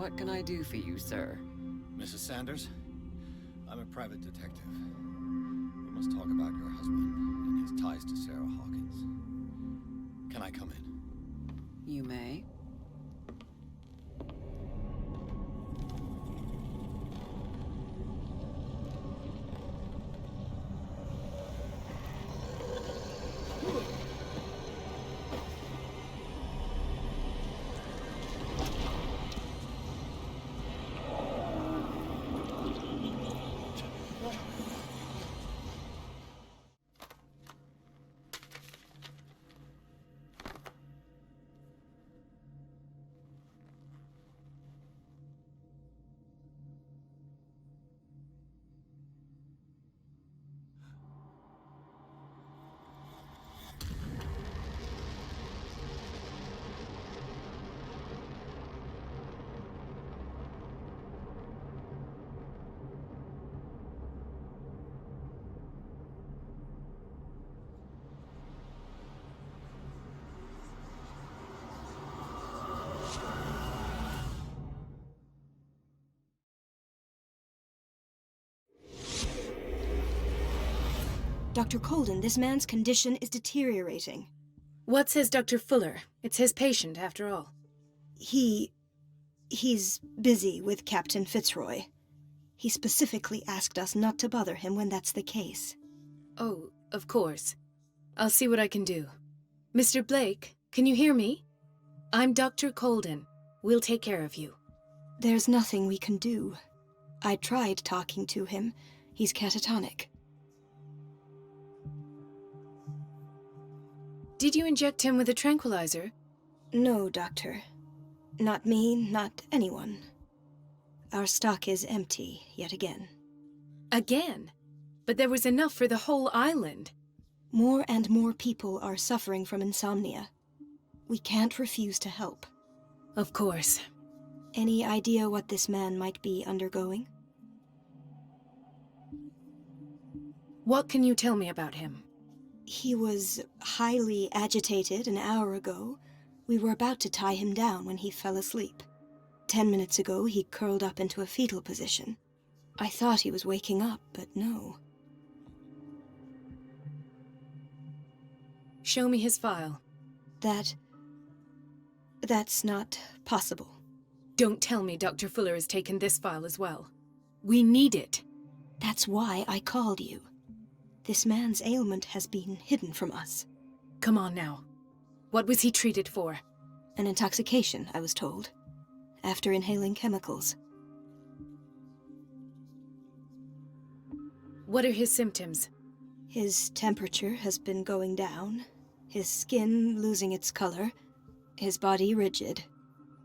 What can I do for you, sir? Mrs. Sanders, I'm a private detective. We must talk about your husband and his ties to Sarah Hawkins. Can I come in? You may. Dr. Colden, this man's condition is deteriorating. What says Dr. Fuller? It's his patient, after all. He's busy with Captain Fitzroy. He specifically asked us not to bother him when that's the case. Oh, of course. I'll see what I can do. Mr. Blake, can you hear me? I'm Dr. Colden. We'll take care of you. There's nothing we can do. I tried talking to him. He's catatonic. Did you inject him with a tranquilizer? No, Doctor. Not me, not anyone. Our stock is empty, yet again. Again? But there was enough for the whole island. More and more people are suffering from insomnia. We can't refuse to help. Of course. Any idea what this man might be undergoing? What can you tell me about him? He was highly agitated an hour ago. We were about to tie him down when he fell asleep. 10 minutes ago, he curled up into a fetal position. I thought he was waking up, but no. Show me his file. That's not possible. Don't tell me Dr. Fuller has taken this file as well. We need it. That's why I called you. This man's ailment has been hidden from us. Come on now. What was he treated for? An intoxication, I was told, after inhaling chemicals. What are his symptoms? His temperature has been going down, his skin losing its color, his body rigid.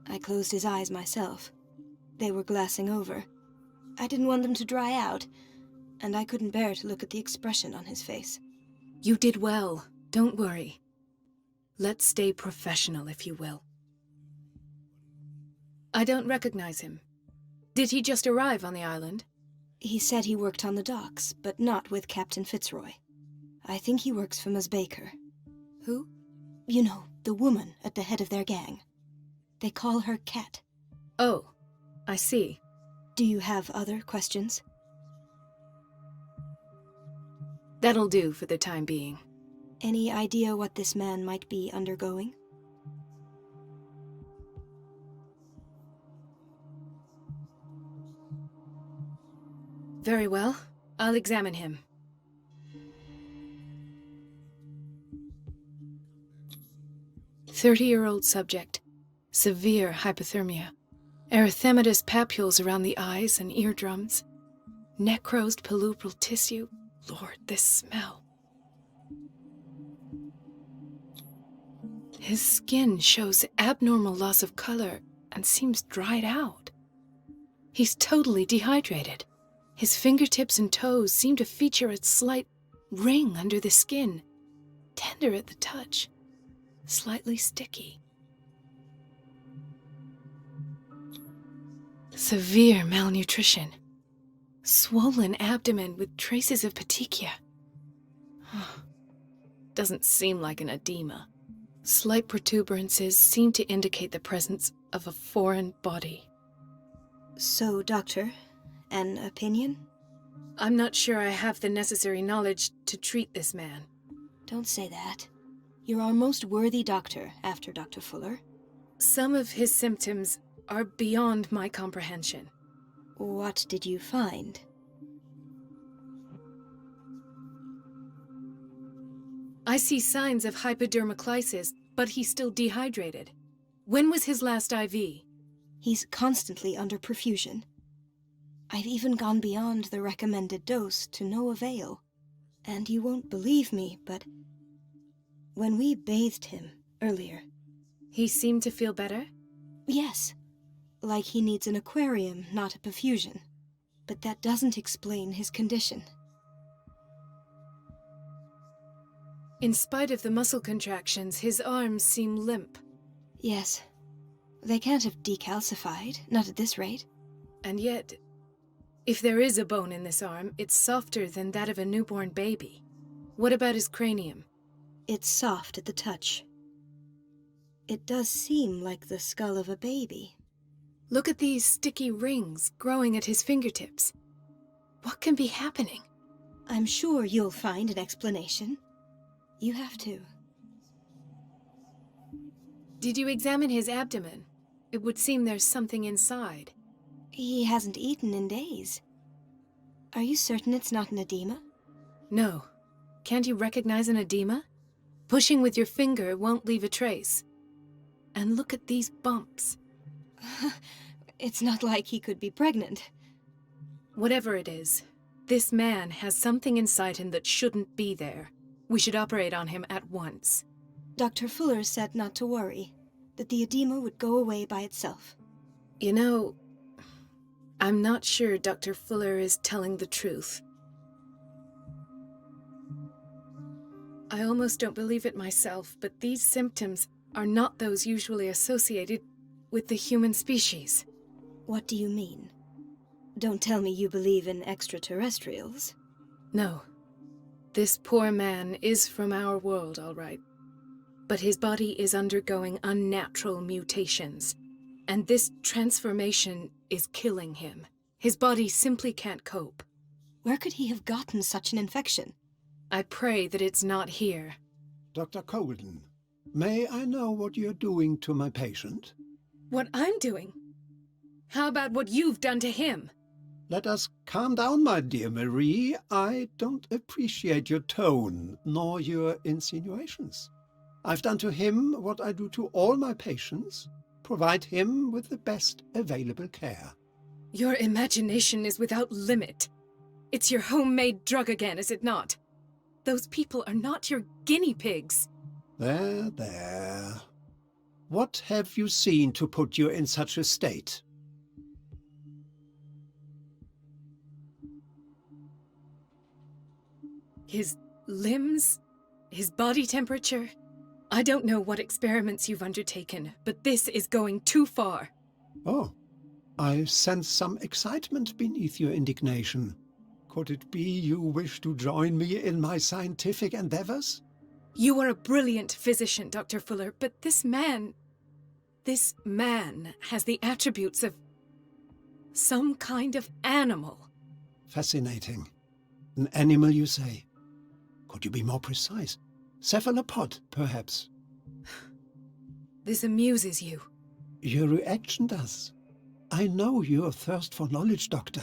I closed his eyes myself. They were glassing over. I didn't want them to dry out, and I couldn't bear to look at the expression on his face. You did well. Don't worry. Let's stay professional, if you will. I don't recognize him. Did he just arrive on the island? He said he worked on the docks, but not with Captain Fitzroy. I think he works for Ms. Baker. Who? You know, the woman at the head of their gang. They call her Cat. Oh, I see. Do you have other questions? That'll do for the time being. Any idea what this man might be undergoing? Very well. I'll examine him. "30-year-old subject. Severe hypothermia. Erythematous papules around the eyes and eardrums. Necrosed palpebral tissue. Lord, this smell. His skin shows abnormal loss of color and seems dried out. He's totally dehydrated. His fingertips and toes seem to feature a slight ring under the skin, tender at the touch, slightly sticky. Severe malnutrition. Swollen abdomen with traces of petechia. Doesn't seem like an edema. Slight protuberances seem to indicate the presence of a foreign body. So, Doctor, an opinion? I'm not sure I have the necessary knowledge to treat this man. Don't say that. You're our most worthy doctor after Dr. Fuller. Some of his symptoms are beyond my comprehension. What did you find? I see signs of hypodermoclysis, but he's still dehydrated. When was his last IV? He's constantly under perfusion. I've even gone beyond the recommended dose to no avail. And you won't believe me, but when we bathed him earlier... He seemed to feel better? Yes, like he needs an aquarium, not a perfusion. But that doesn't explain his condition. In spite of the muscle contractions, his arms seem limp. Yes. They can't have decalcified, not at this rate. And yet, if there is a bone in this arm, it's softer than that of a newborn baby. What about his cranium? It's soft at the touch. It does seem like the skull of a baby. Look at these sticky rings growing at his fingertips. What can be happening? I'm sure you'll find an explanation. You have to. Did you examine his abdomen? It would seem there's something inside. He hasn't eaten in days. Are you certain it's not an edema? No. Can't you recognize an edema? Pushing with your finger won't leave a trace. And look at these bumps. It's not like he could be pregnant. Whatever it is, this man has something inside him that shouldn't be there. We should operate on him at once. Dr. Fuller said not to worry, that the edema would go away by itself. You know, I'm not sure Dr. Fuller is telling the truth. I almost don't believe it myself, but these symptoms are not those usually associated with the human species. What do you mean? Don't tell me you believe in extraterrestrials. No. This poor man is from our world, all right. But his body is undergoing unnatural mutations, and this transformation is killing him. His body simply can't cope. Where could he have gotten such an infection? I pray that it's not here. Dr. Colden, may I know what you're doing to my patient? What I'm doing? How about what you've done to him? Let us calm down, my dear Marie. I don't appreciate your tone, nor your insinuations. I've done to him what I do to all my patients, provide him with the best available care. Your imagination is without limit. It's your homemade drug again, is it not? Those people are not your guinea pigs. There, there. What have you seen to put you in such a state? His limbs? His body temperature? I don't know what experiments you've undertaken, but this is going too far. Oh, I sense some excitement beneath your indignation. Could it be you wish to join me in my scientific endeavors? You are a brilliant physician, Dr. Fuller, but this man has the attributes of some kind of animal. Fascinating. An animal, you say? Could you be more precise? Cephalopod, perhaps? This amuses you. Your reaction does. I know your thirst for knowledge, Doctor.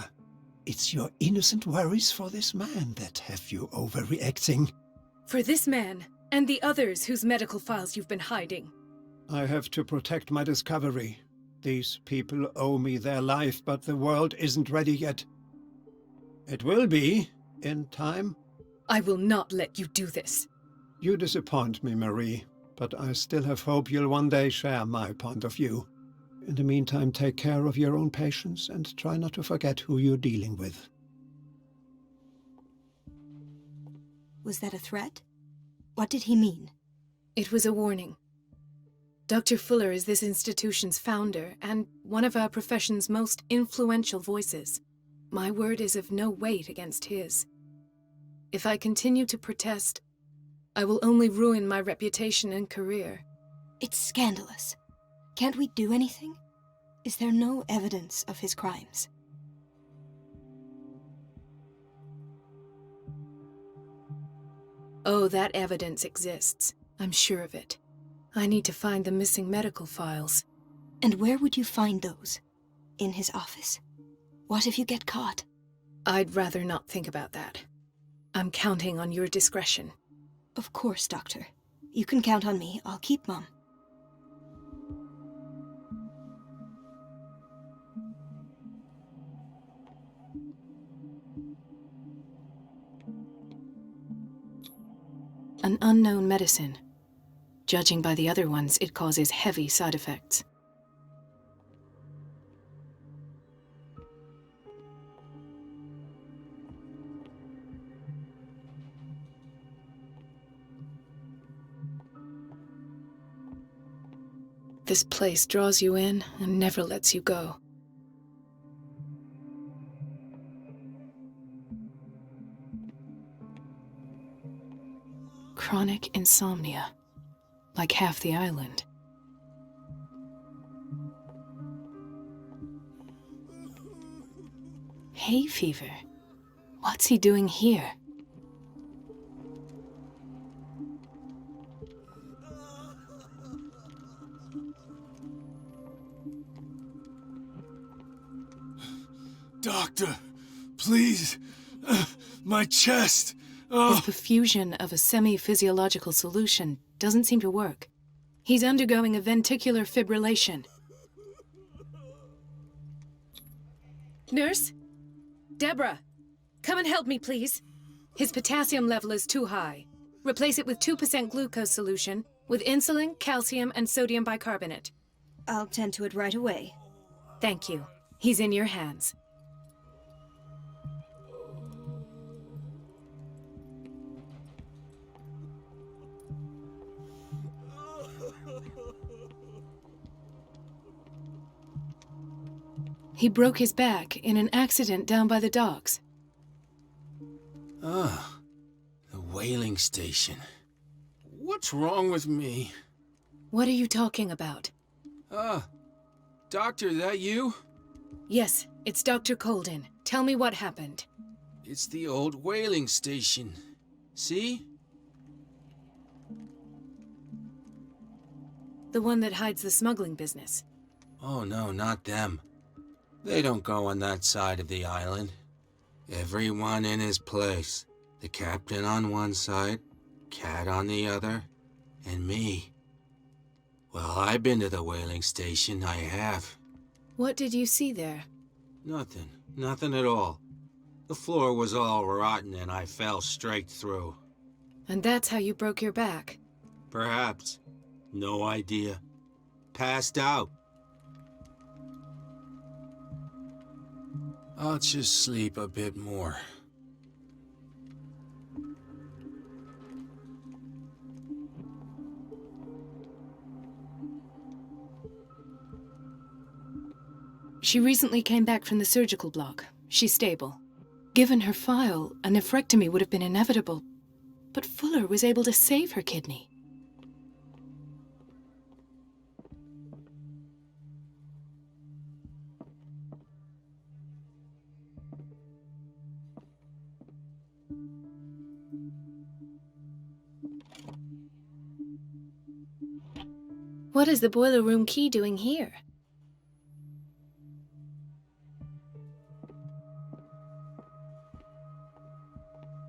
It's your innocent worries for this man that have you overreacting. For this man, and the others whose medical files you've been hiding. I have to protect my discovery. These people owe me their life, but the world isn't ready yet. It will be, in time. I will not let you do this. You disappoint me, Marie, but I still have hope you'll one day share my point of view. In the meantime, take care of your own patients and try not to forget who you're dealing with. Was that a threat? What did he mean? It was a warning. Dr. Fuller is this institution's founder and one of our profession's most influential voices. My word is of no weight against his. If I continue to protest, I will only ruin my reputation and career. It's scandalous. Can't we do anything? Is there no evidence of his crimes? Oh, that evidence exists. I'm sure of it. I need to find the missing medical files. And where would you find those? In his office? What if you get caught? I'd rather not think about that. I'm counting on your discretion. Of course, Doctor. You can count on me. I'll keep Mum. An unknown medicine. Judging by the other ones, it causes heavy side effects. This place draws you in and never lets you go. Chronic insomnia, like half the island. Hay fever. What's he doing here? Doctor, please, my chest. His perfusion of a semi-physiological solution doesn't seem to work. He's undergoing a ventricular fibrillation. Nurse? Deborah, come and help me, please. His potassium level is too high. Replace it with 2% glucose solution with insulin, calcium, and sodium bicarbonate. I'll tend to it right away. Thank you. He's in your hands. He broke his back in an accident down by the docks. Ah, the whaling station. What's wrong with me? What are you talking about? Doctor, that you? Yes, it's Dr. Colden. Tell me what happened. It's the old whaling station. See? The one that hides the smuggling business. Oh no, not them. They don't go on that side of the island. Everyone in his place. The captain on one side, Cat on the other, and me. Well, I've been to the whaling station, I have. What did you see there? Nothing at all. The floor was all rotten and I fell straight through. And that's how you broke your back? Perhaps. No idea. Passed out. I'll just sleep a bit more. She recently came back from the surgical block. She's stable. Given her file, a nephrectomy would have been inevitable. But Fuller was able to save her kidney. What is the boiler room key doing here?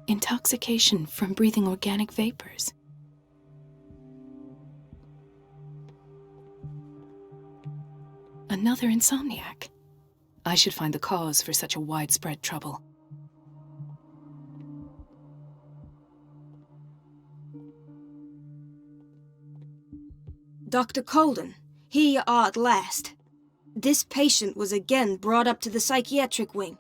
Intoxication from breathing organic vapors. Another insomniac. I should find the cause for such a widespread trouble. Dr. Colden, here you are at last. This patient was again brought up to the psychiatric wing.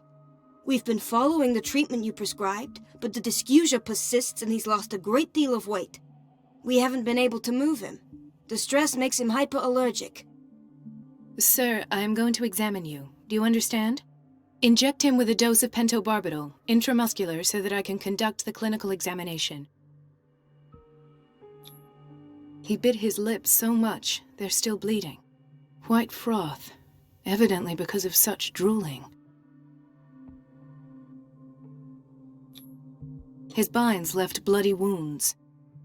We've been following the treatment you prescribed, but the dysgeusia persists and he's lost a great deal of weight. We haven't been able to move him. The stress makes him hyperallergic. Sir, I am going to examine you. Do you understand? Inject him with a dose of pentobarbital, intramuscular, so that I can conduct the clinical examination. He bit his lips so much, they're still bleeding. White froth. evidently because of such drooling. His binds left bloody wounds.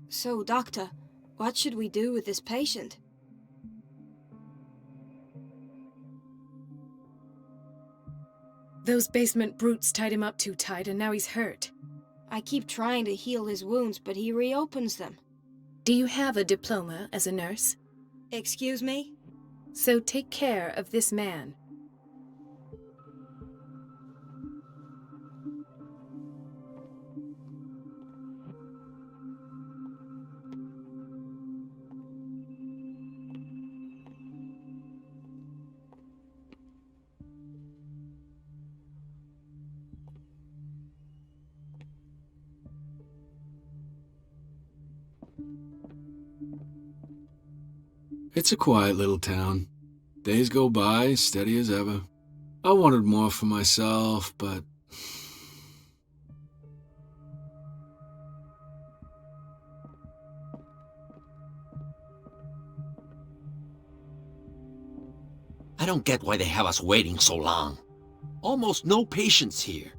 So, Doctor, what should we do with this patient? Those basement brutes tied him up too tight, and now he's hurt. I keep trying to heal his wounds, but he reopens them. Do you have a diploma as a nurse? Excuse me? So take care of this man. It's a quiet little town. Days go by, steady as ever. I wanted more for myself, but... I don't get why they have us waiting so long. Almost no patients here.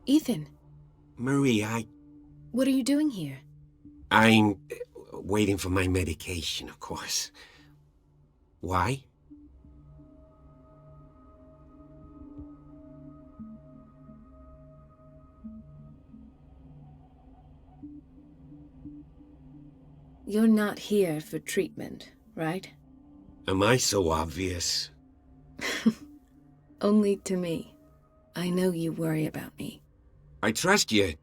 Ethan, Marie, what are you doing here? I'm waiting for my medication, of course. Why? You're not here for treatment, right? Am I so obvious? Only to me. I know you worry about me. I trust you.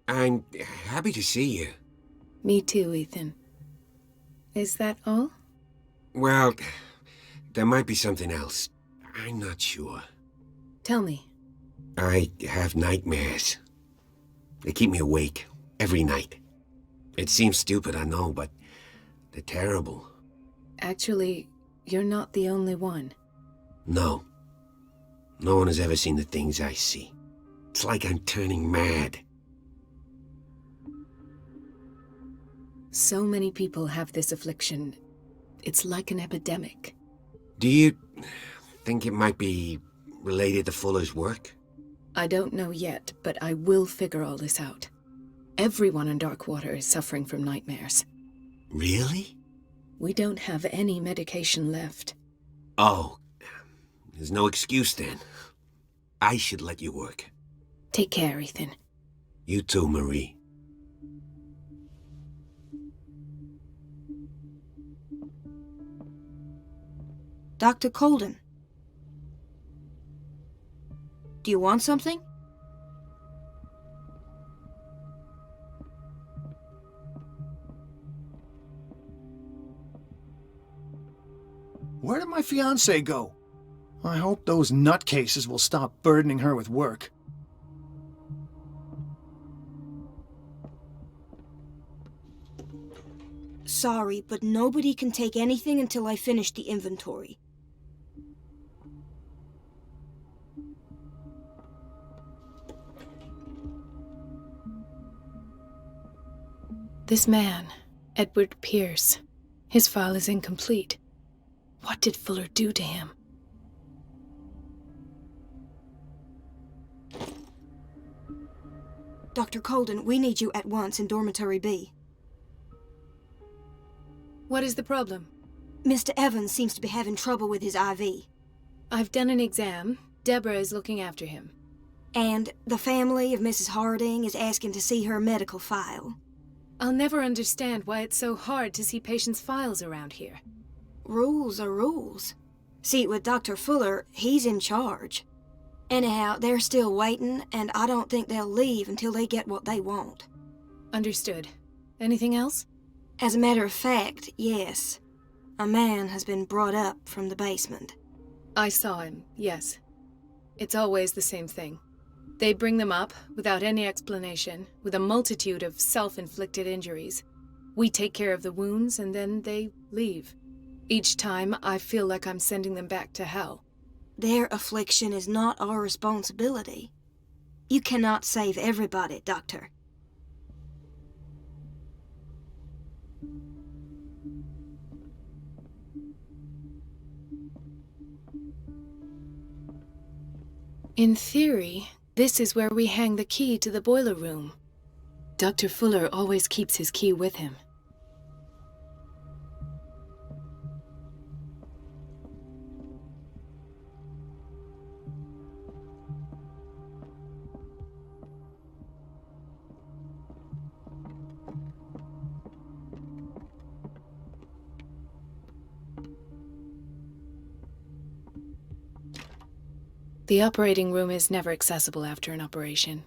I'm happy to see you. Me too, Ethan. Is that all? Well, there might be something else. I'm not sure. Tell me. I have nightmares. They keep me awake every night. It seems stupid, I know, but they're terrible. Actually, you're not the only one. No. No one has ever seen the things I see. It's like I'm turning mad. So many people have this affliction. It's like an epidemic. Do you think it might be related to Fuller's work? I don't know yet, but I will figure all this out. Everyone in Darkwater is suffering from nightmares. Really? We don't have any medication left. Oh, there's no excuse then. I should let you work. Take care, Ethan. You too, Marie. Dr. Colden. Do you want something? Where did my fiancée go? I hope those nutcases will stop burdening her with work. Sorry, but nobody can take anything until I finish the inventory. This man, Edward Pierce, his file is incomplete. What did Fuller do to him? Dr. Colden, we need you at once in Dormitory B. What is the problem? Mr. Evans seems to be having trouble with his IV. I've done an exam. Deborah is looking after him. And the family of Mrs. Harding is asking to see her medical file. I'll never understand why it's so hard to see patients' files around here. Rules are rules. See, with Dr. Fuller, he's in charge. Anyhow, they're still waiting, and I don't think they'll leave until they get what they want. Understood. Anything else? As a matter of fact, yes. A man has been brought up from the basement. I saw him, yes. It's always the same thing. They bring them up, without any explanation, with a multitude of self-inflicted injuries. We take care of the wounds, and then they leave. Each time, I feel like I'm sending them back to hell. Their affliction is not our responsibility. You cannot save everybody, Doctor. In theory, this is where we hang the key to the boiler room. Dr. Fuller always keeps his key with him. The operating room is never accessible after an operation.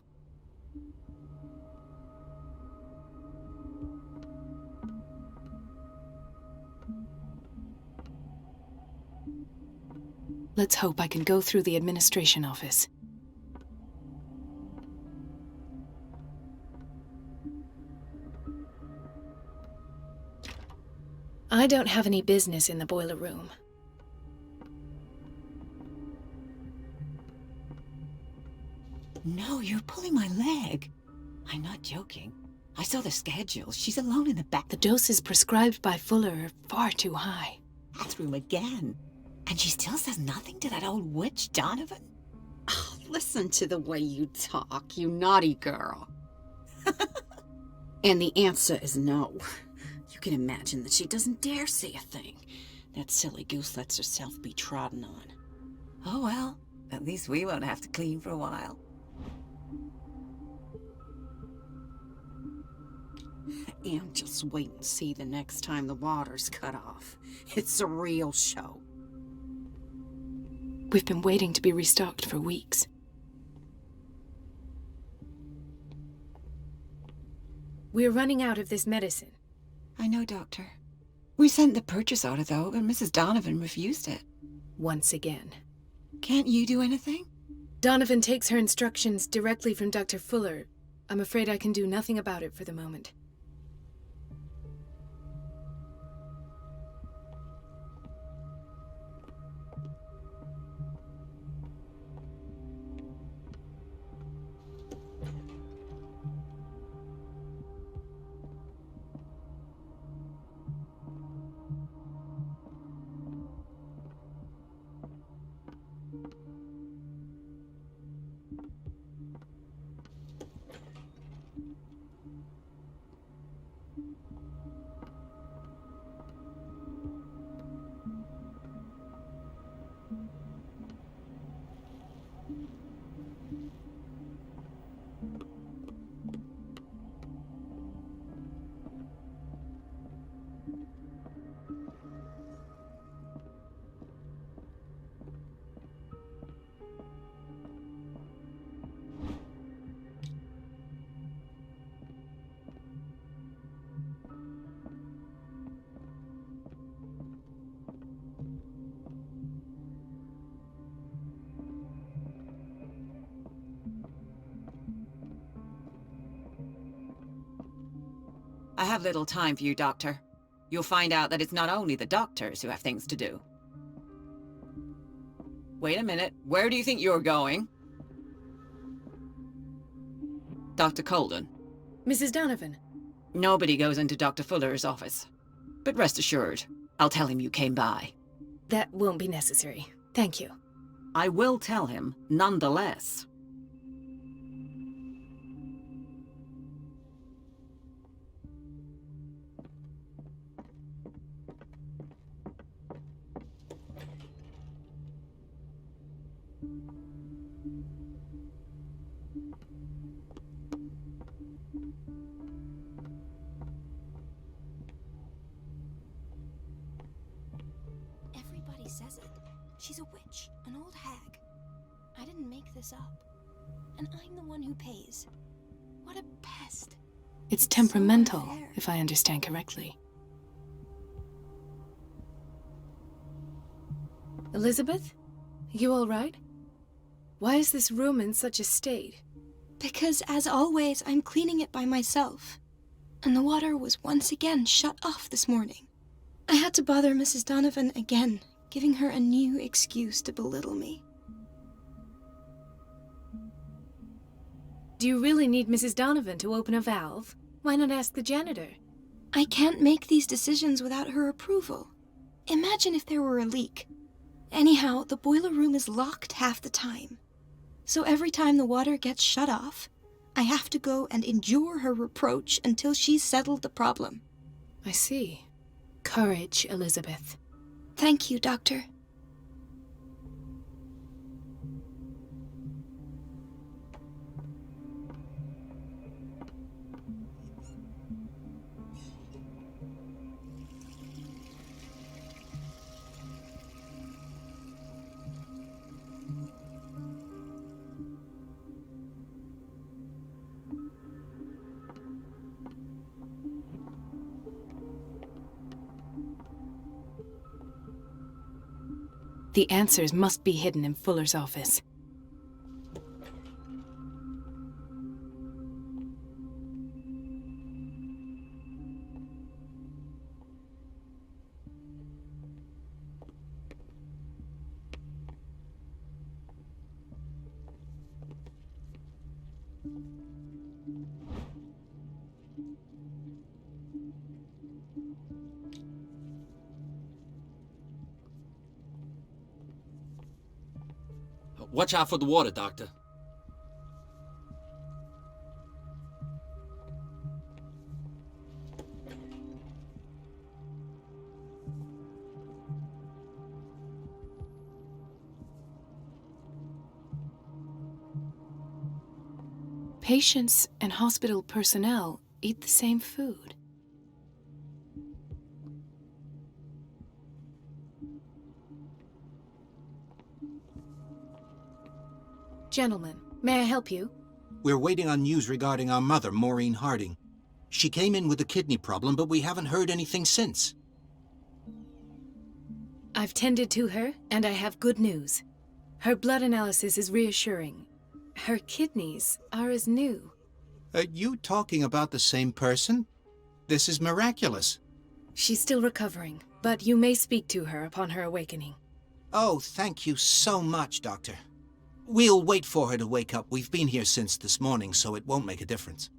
Let's hope I can go through the administration office. I don't have any business in the boiler room. No, you're pulling my leg. I'm not joking. I saw the schedule. She's alone in the back. The doses prescribed by Fuller are far too high. Bathroom again. And she still says nothing to that old witch, Donovan? Oh, listen to the way you talk, you naughty girl. And the answer is no. You can imagine that she doesn't dare say a thing. That silly goose lets herself be trodden on. Oh well, at least we won't have to clean for a while. And just wait and see the next time the water's cut off. It's a real show. We've been waiting to be restocked for weeks. We're running out of this medicine. I know, Doctor. We sent the purchase order, though, and Mrs. Donovan refused it. Once again. Can't you do anything? Donovan takes her instructions directly from Dr. Fuller. I'm afraid I can do nothing about it for the moment. I have little time for you, Doctor. You'll find out that it's not only the doctors who have things to do. Wait a minute. Where do you think you're going? Dr. Colden. Mrs. Donovan. Nobody goes into Dr. Fuller's office. But rest assured, I'll tell him you came by. That won't be necessary. Thank you. I will tell him, nonetheless. Everybody says it. She's a witch, an old hag. I didn't make this up. And I'm the one who pays. What a pest. It's so temperamental, unfair. if I understand correctly. Elizabeth? You all right? Why is this room in such a state? Because, as always, I'm cleaning it by myself. And the water was once again shut off this morning. I had to bother Mrs. Donovan again, giving her a new excuse to belittle me. Do you really need Mrs. Donovan to open a valve? Why not ask the janitor? I can't make these decisions without her approval. Imagine if there were a leak. Anyhow, the boiler room is locked half the time. So every time the water gets shut off, I have to go and endure her reproach until she's settled the problem. I see. Courage, Elizabeth. Thank you, Doctor. The answers must be hidden in Fuller's office. Watch out for the water, Doctor. Patients and hospital personnel eat the same food. Gentlemen, may I help you? We're waiting on news regarding our mother, Maureen Harding. She came in with a kidney problem, but we haven't heard anything since. I've tended to her, and I have good news. Her blood analysis is reassuring. Her kidneys are as new. Are you talking about the same person? This is miraculous. She's still recovering, but you may speak to her upon her awakening. Oh, thank you so much, Doctor. We'll wait for her to wake up. We've been here since this morning, so it won't make a difference.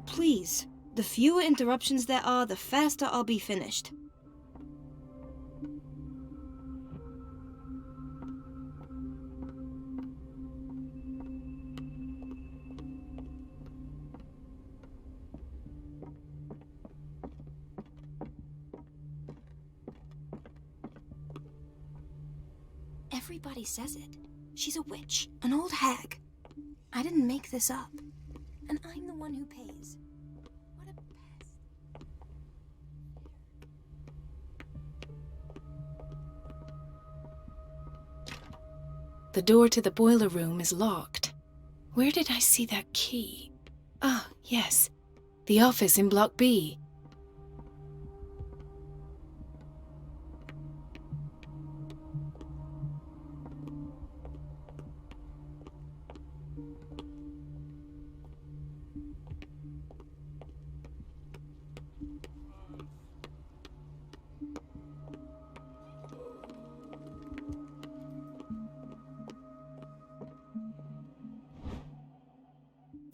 Please, the fewer interruptions there are, the faster I'll be finished. Everybody says it. She's a witch, an old hag. I didn't make this up. And I'm the one who pays. What a pest. The door to the boiler room is locked. Where did I see that key? Ah, yes. The office in Block B.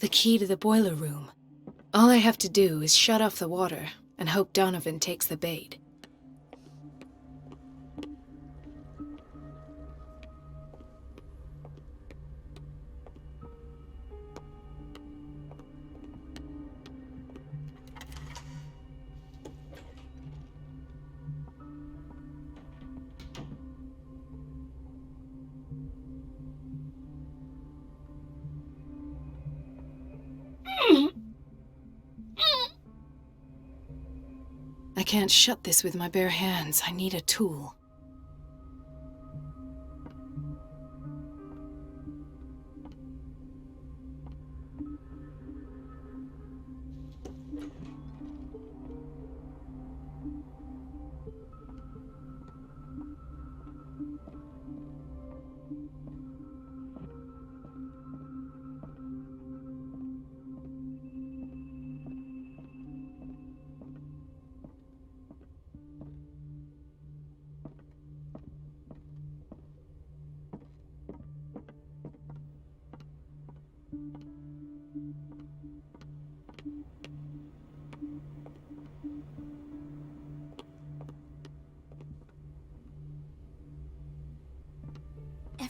The key to the boiler room. All I have to do is shut off the water and hope Donovan takes the bait. I can't shut this with my bare hands. I need a tool.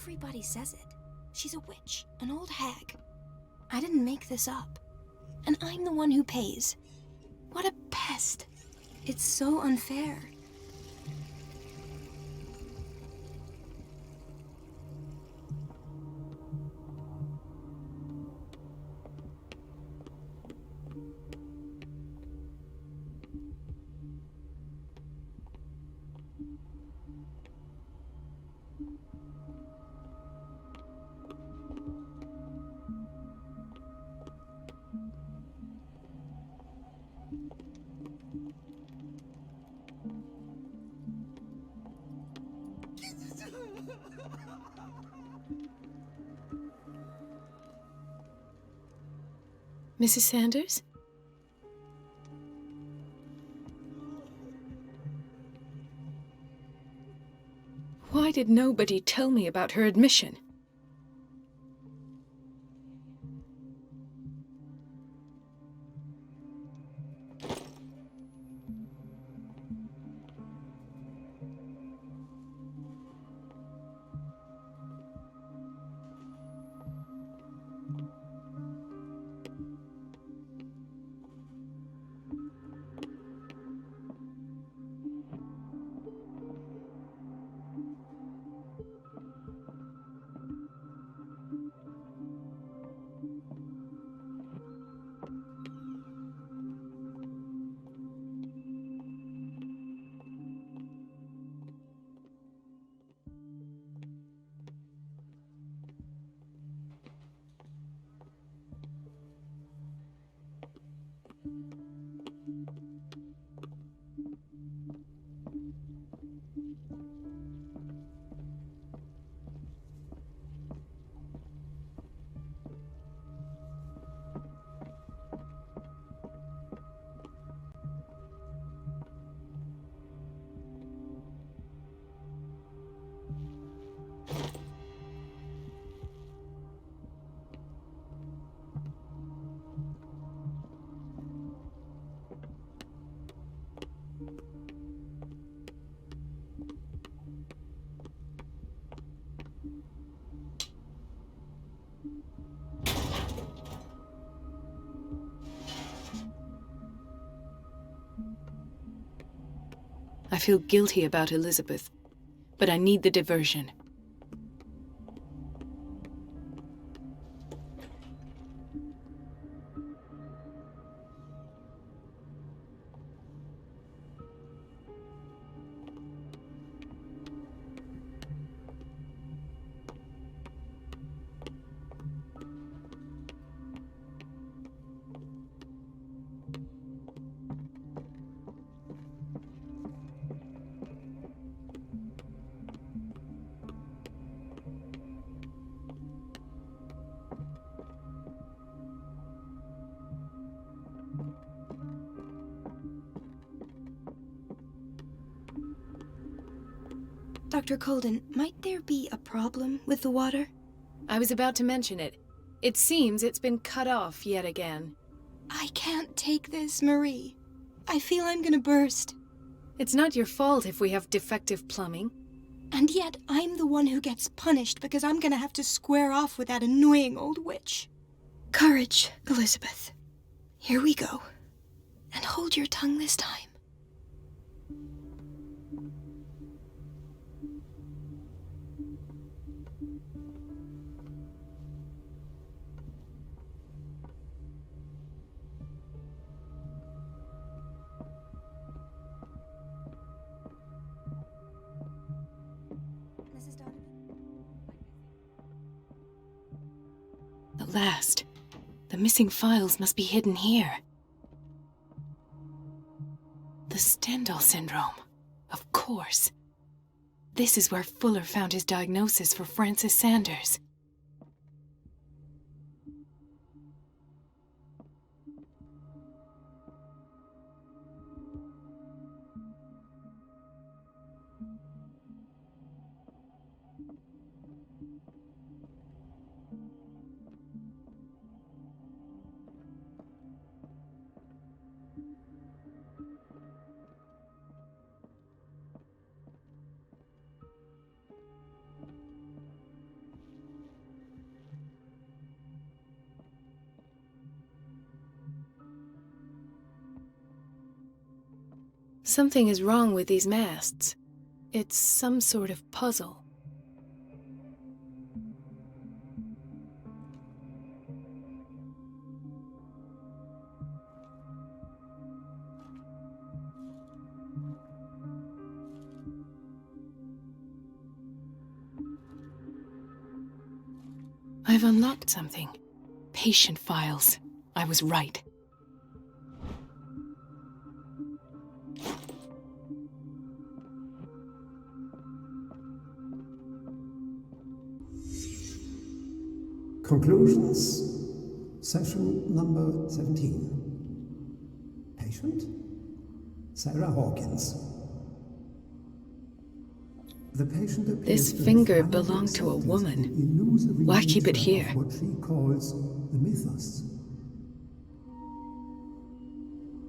Everybody says it. She's a witch, an old hag. I didn't make this up. And I'm the one who pays. What a pest. It's so unfair. Mrs. Sanders? Why did nobody tell me about her admission? I feel guilty about Elizabeth, but I need the diversion. Dr. Colden, might there be a problem with the water? I was about to mention it. It seems it's been cut off yet again. I can't take this, Marie. I feel I'm gonna burst. It's not your fault if we have defective plumbing. And yet, I'm the one who gets punished because I'm gonna have to square off with that annoying old witch. Courage, Elizabeth. Here we go. And hold your tongue this time. At last, the missing files must be hidden here. The Stendhal syndrome. Of course. This is where Fuller found his diagnosis for Francis Sanders. Something is wrong with these masts. It's some sort of puzzle. I've unlocked something. Patient files. I was right. Conclusions. Session number 17. Patient? Sarah Hawkins. The patient appears This finger belonged to a woman. Why keep it here? What she calls the mythos.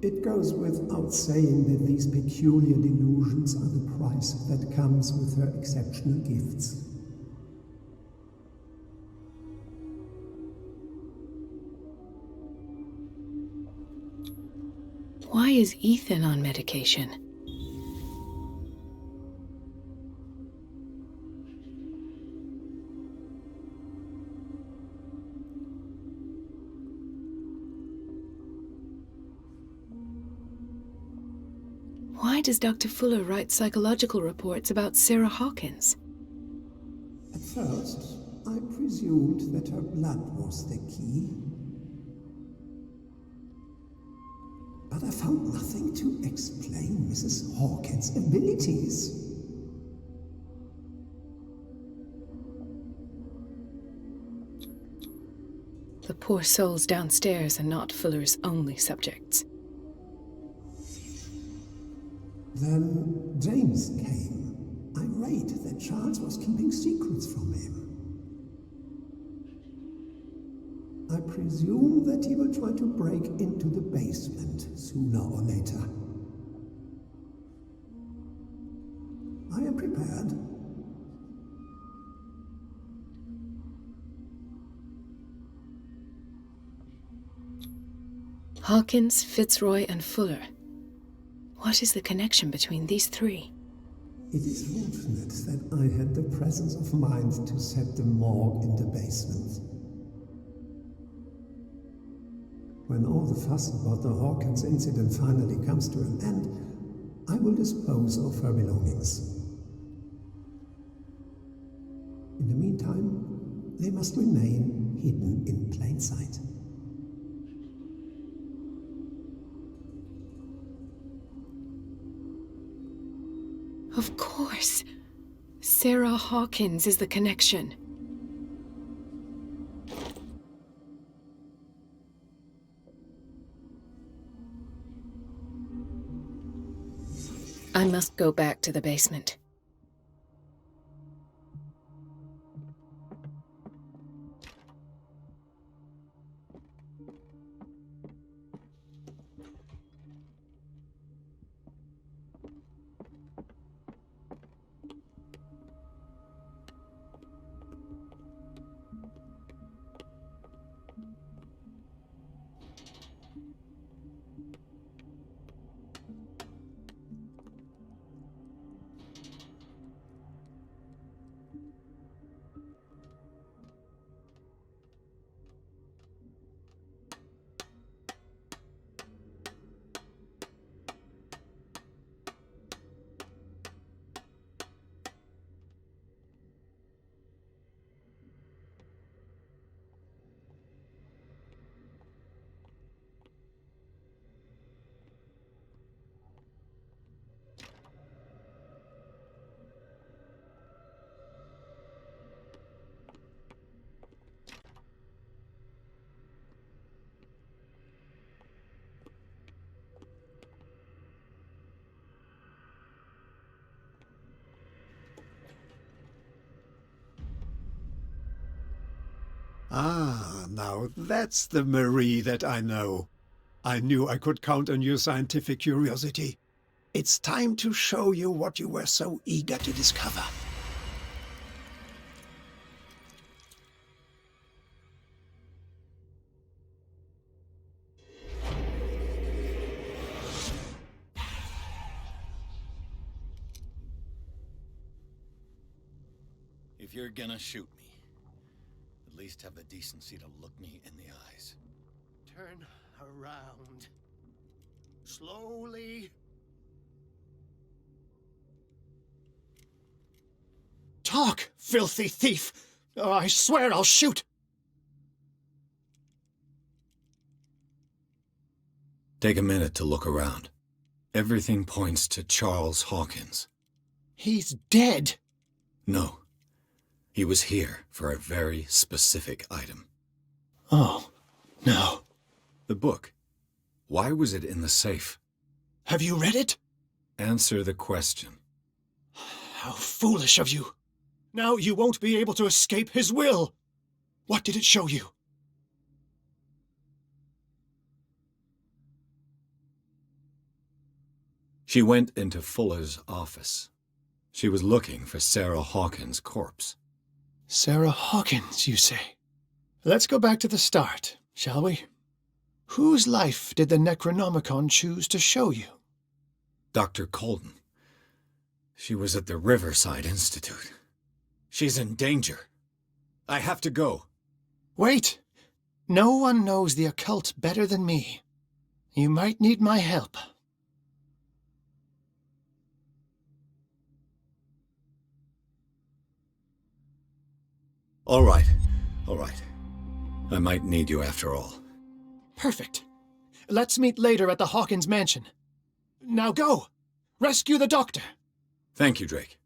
It goes without saying that these peculiar delusions are the price that comes with her exceptional gifts. Why is Ethan on medication? Why does Dr. Fuller write psychological reports about Sarah Hawkins? At first, I presumed that her blood was the key. But I found nothing to explain Mrs. Hawkins' abilities. The poor souls downstairs are not Fuller's only subjects. Then James came, irate that Charles was keeping secrets from him. I presume that he will try to break into the basement sooner or later. I am prepared. Hawkins, Fitzroy, and Fuller. What is the connection between these three? It is fortunate that I had the presence of mind to set the morgue in the basement. When all the fuss about the Hawkins incident finally comes to an end, I will dispose of her belongings. In the meantime, they must remain hidden in plain sight. Of course. Sarah Hawkins is the connection. I must go back to the basement. Ah, now that's the Marie that I know. I knew I could count on your scientific curiosity. It's time to show you what you were so eager to discover. If you're gonna shoot me, at least have the decency to look me in the eyes. Turn around. Slowly. Talk, filthy thief! Oh, I swear I'll shoot! Take a minute to look around. Everything points to Charles Hawkins. He's dead! No. He was here for a very specific item. Oh, no. The book. Why was it in the safe? Have you read it? Answer the question. How foolish of you! Now you won't be able to escape his will! What did it show you? She went into Fuller's office. She was looking for Sarah Hawkins' corpse. Sarah Hawkins, you say? Let's go back to the start, shall we? Whose life did the Necronomicon choose to show you? Dr. Colden. She was at the Riverside Institute. She's in danger. I have to go. Wait! No one knows the occult better than me. You might need my help. All right. I might need you after all. Perfect. Let's meet later at the Hawkins mansion. Now go! Rescue the doctor! Thank you, Drake.